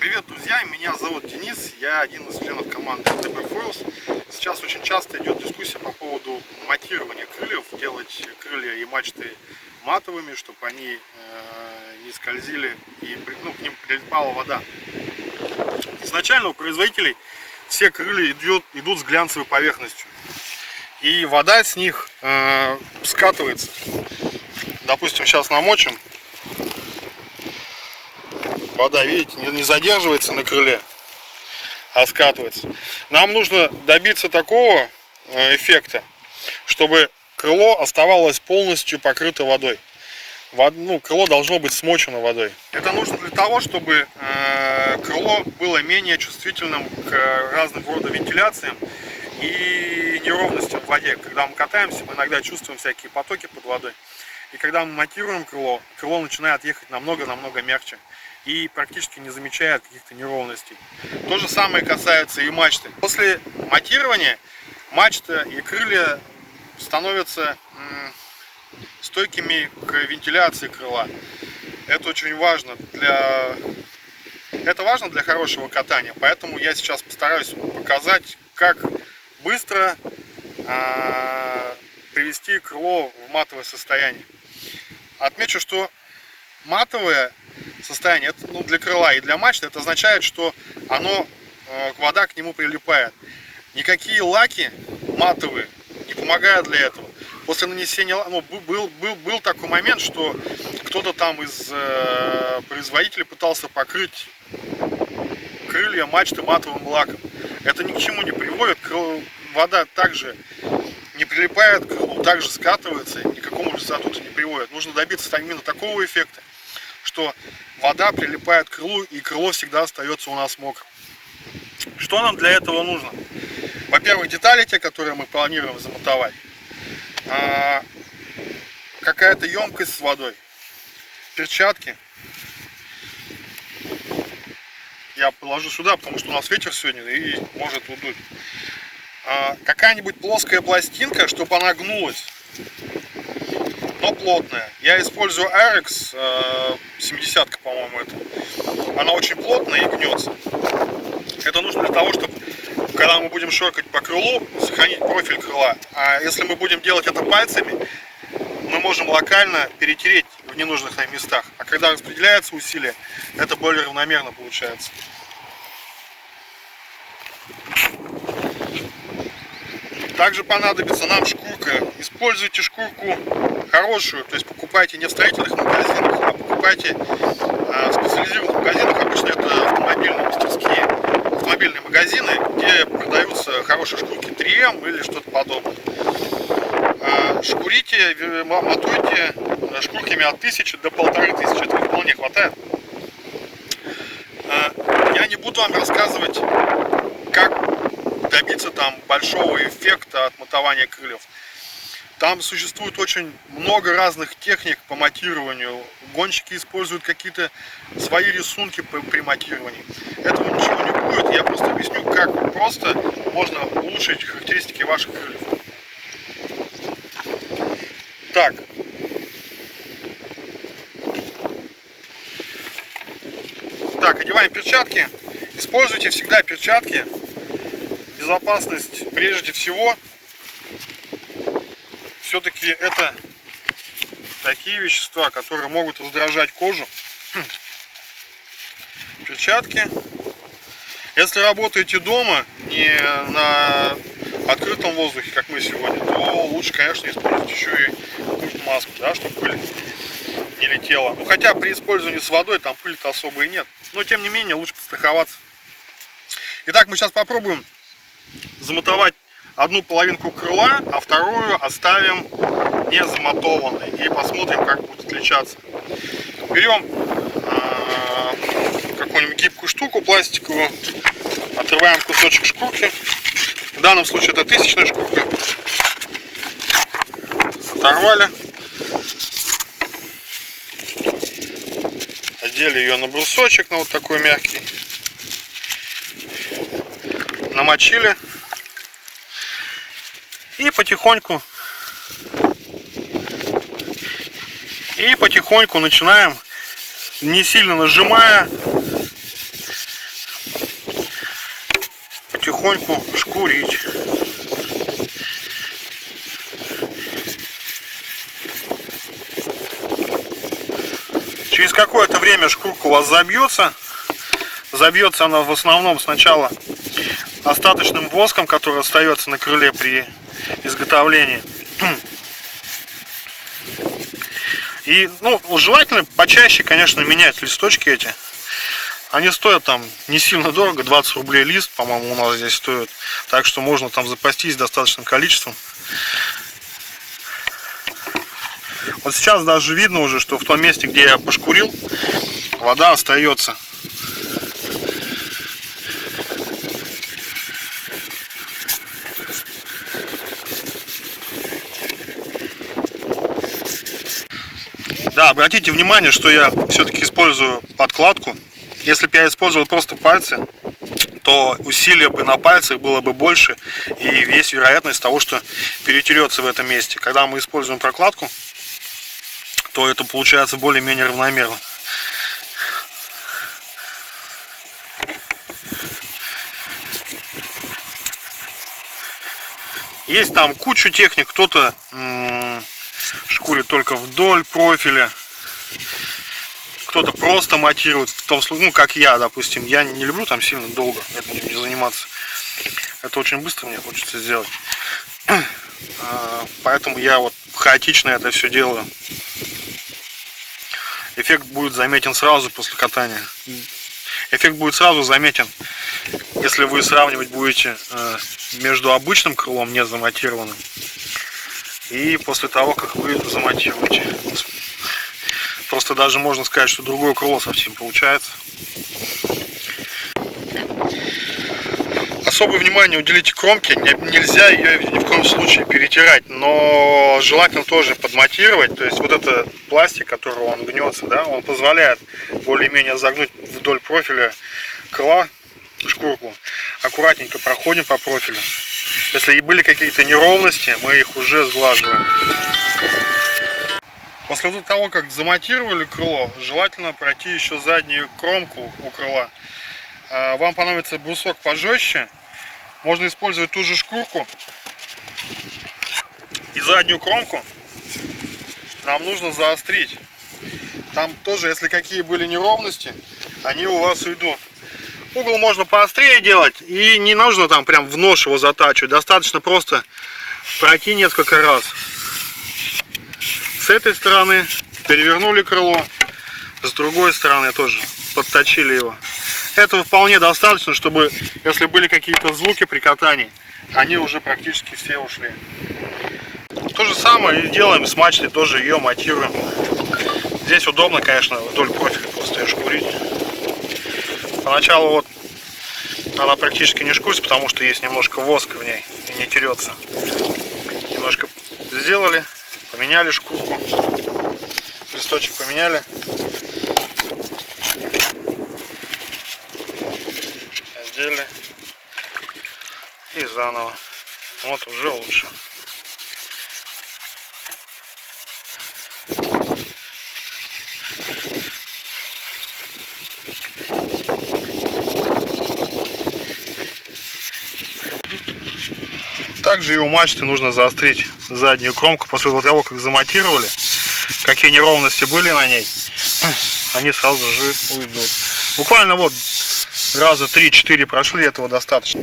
Привет, друзья! Меня зовут Денис, я один из членов команды ТБ Foils. Сейчас очень часто идет дискуссия по поводу матирования крыльев, делать крылья и мачты матовыми, чтобы они не скользили и к ним прилипала вода. Изначально у производителей все крылья идут с глянцевой поверхностью, и вода с них скатывается. Допустим, сейчас намочим. Вода, видите, не задерживается на крыле, а скатывается. Нам нужно добиться такого эффекта, чтобы крыло оставалось полностью покрыто водой. Крыло должно быть смочено водой. Это нужно для того, чтобы крыло было менее чувствительным к разным родам вентиляциям и неровностям в воде. Когда мы катаемся, мы иногда чувствуем всякие потоки под водой. И когда мы матируем крыло, крыло начинает ехать намного-намного мягче и практически не замечает каких-то неровностей. То же самое касается и мачты. После матирования мачта и крылья становятся стойкими к вентиляции крыла. Это очень важно для хорошего катания. Поэтому я сейчас постараюсь показать, как быстро привести крыло в матовое состояние. Отмечу, что матовое состояние для крыла и для мачты, это означает, что вода к нему прилипает. Никакие лаки матовые не помогают для этого. После нанесения, был такой момент, что кто-то там из производителей пытался покрыть крылья мачты матовым лаком. Это ни к чему не приводит. Вода также не прилипает к крылу, также скатывается, никакому результату это не приводит. Нужно добиться именно такого эффекта, что вода прилипает к крылу, и крыло всегда остается у нас мокрым. Что нам для этого нужно? Во-первых, детали те, которые мы планируем замотовать, какая-то емкость с водой, перчатки. Я положу сюда, потому что у нас ветер сегодня и может удуть. Какая-нибудь плоская пластинка, чтобы она гнулась, но плотная. Я использую Arex 70-ка, по-моему, это. Она очень плотная и гнется. Это нужно для того, чтобы, когда мы будем шоркать по крылу, сохранить профиль крыла. А если мы будем делать это пальцами, мы можем локально перетереть в ненужных местах. А когда распределяется усилие, это более равномерно получается. Также понадобится нам шкурка. Используйте шкурку хорошую, то есть покупайте не в строительных магазинах, а покупайте в специализированных магазинах. Обычно это автомобильные мастерские, автомобильные магазины, где продаются хорошие шкурки 3М или что-то подобное. Шкурите, мотуйте шкурками от 1000 до 1500, этого вполне хватает. Я не буду вам рассказывать, как добиться там большого эффекта от мотования крыльев. Там существует очень много разных техник по матированию. Гонщики используют какие-то свои рисунки при матировании. Этого ничего не будет. Я просто объясню, как просто можно улучшить характеристики ваших крыльев. Так, одеваем перчатки. Используйте всегда перчатки. Безопасность прежде всего. Все-таки это такие вещества, которые могут раздражать кожу. Перчатки. Если работаете дома, не на открытом воздухе, как мы сегодня, то лучше, конечно, использовать еще и какую-то маску, да, чтобы пыль не летела. Хотя при использовании с водой там пыли-то особо и нет. Но тем не менее лучше подстраховаться. Итак, мы сейчас попробуем замотовать одну половинку крыла, а вторую оставим не замотованной. И посмотрим, как будет отличаться. Берем какую-нибудь гибкую штуку пластиковую, отрываем кусочек шкурки. В данном случае это 1000-я шкурка. Оторвали. Одели ее на брусочек, на вот такой мягкий. Намочили. И потихоньку начинаем, не сильно нажимая, потихоньку шкурить. Через какое-то время шкурка у вас забьется. Забьется она в основном сначала остаточным воском, который остается на крыле при изготовлении. И, ну, желательно почаще, конечно, менять листочки эти. Они стоят там не сильно дорого, 20 рублей лист, по-моему, у нас здесь стоит. Так что можно там запастись достаточным количеством. Вот сейчас даже видно уже, что в том месте, где я пошкурил, вода остается. Да, обратите внимание, что я все-таки использую подкладку. Если бы я использовал просто пальцы, то усилие бы на пальцах было бы больше, и есть вероятность того, что перетерется в этом месте. Когда мы используем прокладку, то это получается более-менее равномерно. Есть там кучу техник, кто-то шкурит только вдоль профиля, кто-то просто матирует, в том случае, ну как я, допустим, я не люблю там сильно долго этим не заниматься, это очень быстро мне хочется сделать, поэтому я вот хаотично это все делаю. Эффект будет заметен сразу после катания. Эффект будет сразу заметен, если вы сравнивать будете между обычным крылом, не заматированным, и после того, как вы заматируете. Просто даже можно сказать, что другое крыло совсем получается. Особое внимание уделите кромке. Нельзя ее ни в коем случае перетирать, но желательно тоже подматировать. То есть вот этот пластик, который он гнется, да, он позволяет более-менее загнуть вдоль профиля крыла шкурку. Аккуратненько проходим по профилю. Если и были какие-то неровности, мы их уже сглаживаем. После того, как заматировали крыло, желательно пройти еще заднюю кромку у крыла. Вам понадобится брусок пожестче. Можно использовать ту же шкурку. И заднюю кромку нам нужно заострить. Там тоже, если какие были неровности, они у вас уйдут. Угол можно поострее делать, и не нужно там прям в нож его затачивать. Достаточно просто пройти несколько раз. С этой стороны перевернули крыло, с другой стороны тоже подточили его. Этого вполне достаточно, чтобы, если были какие-то звуки при катании, они уже практически все ушли. То же самое и делаем с мачтой, тоже ее матируем. Здесь удобно, конечно, вдоль профиля просто ее шкурить. Поначалу вот она практически не шкурится, потому что есть немножко воска в ней и не терется. Немножко сделали, поменяли шкурку, листочек поменяли. Одели и заново. Вот уже лучше. Также и у мачты нужно заострить заднюю кромку после того, как заматировали. Какие неровности были на ней, они сразу же уйдут. Буквально вот раза 3-4 прошли, этого достаточно.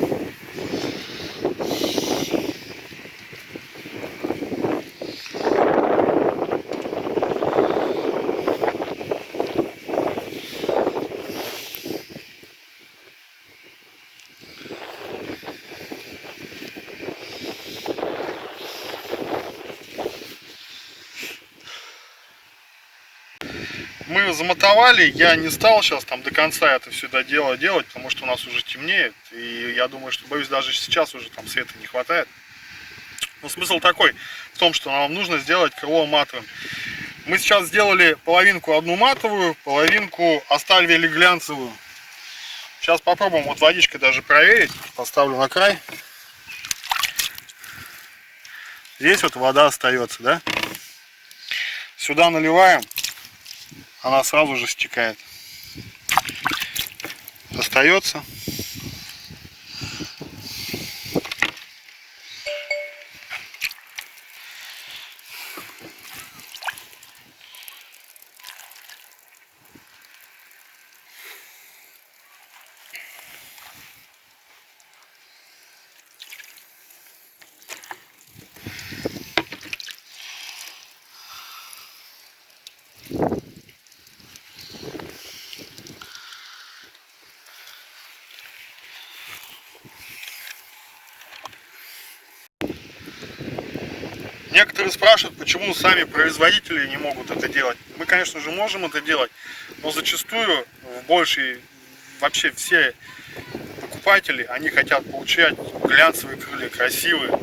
Мы замотовали, я не стал сейчас там до конца это все делать, потому что у нас уже темнеет, и я думаю, что, боюсь, даже сейчас уже там света не хватает. Но смысл такой, в том, что нам нужно сделать крыло матовым. Мы сейчас сделали половинку одну матовую, половинку оставили глянцевую. Сейчас попробуем вот водичкой даже проверить, поставлю на край. Здесь вот вода остается, да? Сюда наливаем. Она сразу же стекает. Остается. Некоторые спрашивают, почему сами производители не могут это делать. Мы, конечно же, можем это делать, но зачастую вообще все покупатели, они хотят получать глянцевые крылья, красивые,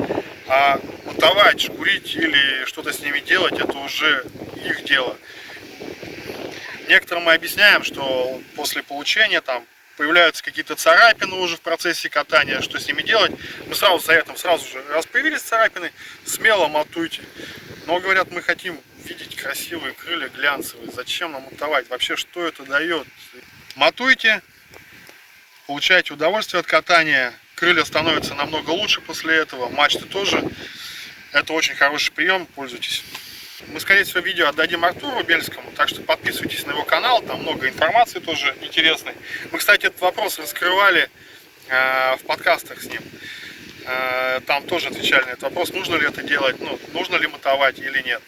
а мотовать, курить или что-то с ними делать, это уже их дело. Некоторым мы объясняем, что после получения там появляются какие-то царапины уже в процессе катания, что с ними делать. Мы сразу советуем, сразу же, раз появились царапины, смело мотуйте. Но говорят, мы хотим видеть красивые крылья, глянцевые, зачем нам мотовать, вообще что это дает? Мотуйте, получайте удовольствие от катания, крылья становятся намного лучше после этого, мачты тоже. Это очень хороший прием, пользуйтесь. Мы, скорее всего, видео отдадим Артуру Бельскому, так что подписывайтесь на его канал, там много информации тоже интересной. Мы, кстати, этот вопрос раскрывали в подкастах с ним. Там тоже отвечали на этот вопрос, нужно ли это делать, нужно ли мотовать или нет.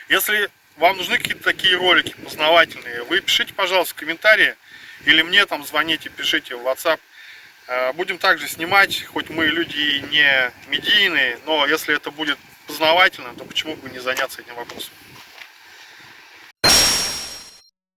Если вам нужны какие-то такие ролики познавательные, вы пишите, пожалуйста, в комментарии, или мне там звоните, пишите в WhatsApp. Будем также снимать, хоть мы люди не медийные, но если это будет познавательно, то почему бы не заняться этим вопросом.